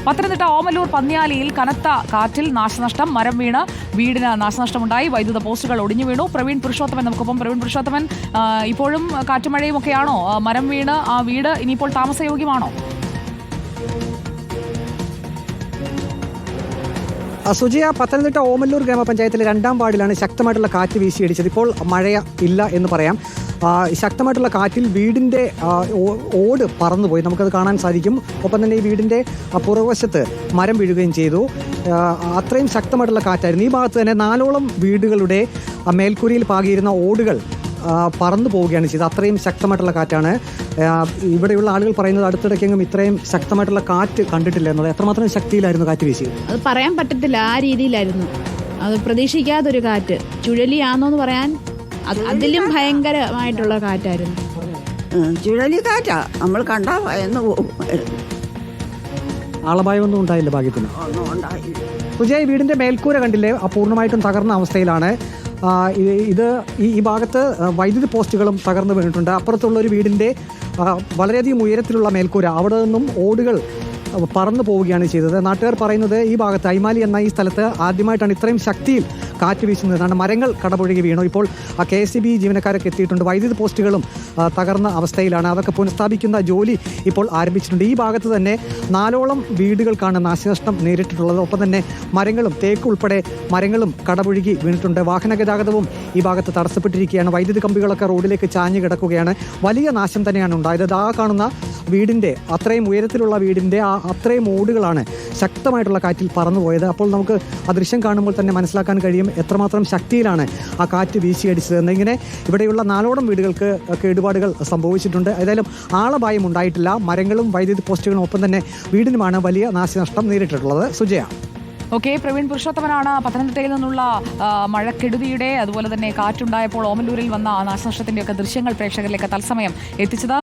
പത്തനംതിട്ട ഓമല്ലൂർ പന്നിയാലിയിൽ കനത്ത കാറ്റിൽ നാശനഷ്ടം. മരം വീണ് വീടിന് നാശനഷ്ടമുണ്ടായി. വൈദ്യുത പോസ്റ്റുകൾ ഒടിഞ്ഞു വീണു. പ്രവീൺ പുരുഷോത്തമൻ നമുക്കൊപ്പം. പ്രവീൺ പുരുഷോത്തമൻ, ഇപ്പോഴും കാറ്റുമഴയും ഒക്കെയാണോ? മരം വീണ് ആ വീട് ഇനിയിപ്പോൾ താമസയോഗ്യമാണോ? സുജയ, പത്തനംതിട്ട ഓമല്ലൂർ ഗ്രാമപഞ്ചായത്തിലെ 2ാം വാർഡിലാണ് ശക്തമായിട്ടുള്ള കാറ്റ് വീശിയടിച്ചത്. ഇപ്പോൾ മഴ ഇല്ല എന്ന് പറയാം. ശക്തമായിട്ടുള്ള കാറ്റിൽ വീടിൻ്റെ ഓട് പറന്നുപോയി, നമുക്കത് കാണാൻ സാധിക്കും. ഒപ്പം തന്നെ ഈ വീടിൻ്റെ പുറകുവശത്ത് മരം വീഴുകയും ചെയ്തു. അത്രയും ശക്തമായിട്ടുള്ള കാറ്റായിരുന്നു. ഈ ഭാഗത്ത് തന്നെ 4ഓളം വീടുകളുടെ മേൽക്കൂരയിൽ പാകിയിരുന്ന ഓടുകൾ പറന്നു പോവുകയാണ് ചെയ്തത്. അത്രയും ശക്തമായിട്ടുള്ള കാറ്റാണ്. ഇവിടെയുള്ള ആളുകൾ പറയുന്നത് അടുത്തിടയ്ക്കെങ്കിലും ഇത്രയും ശക്തമായിട്ടുള്ള കാറ്റ് കണ്ടിട്ടില്ല എന്നുള്ളത്. എത്രമാത്രം ശക്തിയിലായിരുന്നു കാറ്റ് വീശിയത്? അത് പറയാൻ പറ്റത്തില്ല, ആ രീതിയിലായിരുന്നു. അത് പ്രതീക്ഷിക്കാത്തൊരു കാറ്റ്. ചുഴലിയാണോന്ന് പറയാൻ അതിലും ഭയങ്കരമായിട്ടുള്ള കാറ്റായിരുന്നു. ചുഴലി കാറ്റാ, നമ്മൾ കണ്ടാ ഭയന്ന് പോകും. ആളപായമൊന്നും ഉണ്ടായില്ല ഭാഗ്യത്തിന്. ഒന്നും ഉണ്ടായില്ല. സുജയ്, വീടിൻ്റെ മേൽക്കൂര കണ്ടില്ലേ, പൂർണ്ണമായിട്ടും തകർന്ന അവസ്ഥയിലാണ്. ഇത് ഈ ഭാഗത്ത് വൈദ്യുതി പോസ്റ്റുകളും തകർന്നു വീണിട്ടുണ്ട്. അപ്പുറത്തുള്ളൊരു വീടിൻ്റെ വളരെയധികം ഉയരത്തിലുള്ള മേൽക്കൂര, അവിടെ നിന്നും ഓടുകൾ പറന്നു പോവുകയാണ് ചെയ്തത്. നാട്ടുകാർ പറയുന്നത് ഈ ഭാഗത്ത് ഐമാലി എന്ന ഈ സ്ഥലത്ത് ആദ്യമായിട്ടാണ് ഇത്രയും ശക്തിയിൽ കാറ്റ് വീശുന്നതാണ്. മരങ്ങൾ കടപുഴകി വീണു. ഇപ്പോൾ KSEB ജീവനക്കാരൊക്കെ എത്തിയിട്ടുണ്ട്. വൈദ്യുതി പോസ്റ്റുകളും തകർന്ന അവസ്ഥയിലാണ്. അതൊക്കെ പുനഃസ്ഥാപിക്കുന്ന ജോലി ഇപ്പോൾ ആരംഭിച്ചിട്ടുണ്ട്. ഈ ഭാഗത്ത് തന്നെ 4ഓളം വീടുകൾക്കാണ് നാശനഷ്ടം നേരിട്ടിട്ടുള്ളത്. ഒപ്പം തന്നെ മരങ്ങളും തേക്ക് ഉൾപ്പെടെ മരങ്ങളും കടപുഴകി വീണിട്ടുണ്ട്. വാഹന ഗതാഗതവും ഈ ഭാഗത്ത് തടസ്സപ്പെട്ടിരിക്കുകയാണ്. വൈദ്യുതി കമ്പികളൊക്കെ റോഡിലേക്ക് ചാഞ്ഞു കിടക്കുകയാണ്. വലിയ നാശം തന്നെയാണ് ഉണ്ടായത്. ആ കാണുന്ന വീടിൻ്റെ അത്രയും ഉയരത്തിലുള്ള വീടിൻ്റെ അത്രയും ഓടുകളാണ് ശക്തമായിട്ടുള്ള കാറ്റിൽ പറന്നുപോയത്. അപ്പോൾ നമുക്ക് ആ ദൃശ്യം കാണുമ്പോൾ തന്നെ മനസ്സിലാക്കാൻ കഴിയും എത്രമാത്രം ശക്തിയിലാണ് ആ കാറ്റ് വീശിയടിച്ചതെന്ന്. ഇങ്ങനെ ഇവിടെയുള്ള 4ഓളം വീടുകൾക്ക് കേടുപാടുകൾ സംഭവിച്ചിട്ടുണ്ട്. ഏതായാലും ആളപായം ഉണ്ടായിട്ടില്ല. മരങ്ങളും വൈദ്യുതി പോസ്റ്റുകളും ഒപ്പം തന്നെ വീടിനുമാണ് വലിയ നാശനഷ്ടം നേരിട്ടിട്ടുള്ളത്. സുജയ. ഓക്കെ, പ്രവീൺ പുരുഷോത്തമനാണ് പത്തനംതിട്ടയിൽ നിന്നുള്ള മഴക്കെടുതിയുടെ അതുപോലെ തന്നെ കാറ്റുണ്ടായപ്പോൾ ഓമല്ലൂരിൽ വന്ന നാശനഷ്ടത്തിൻ്റെയൊക്കെ ദൃശ്യങ്ങൾ പ്രേക്ഷകരിലേക്ക് തത്സമയം എത്തിച്ചത്.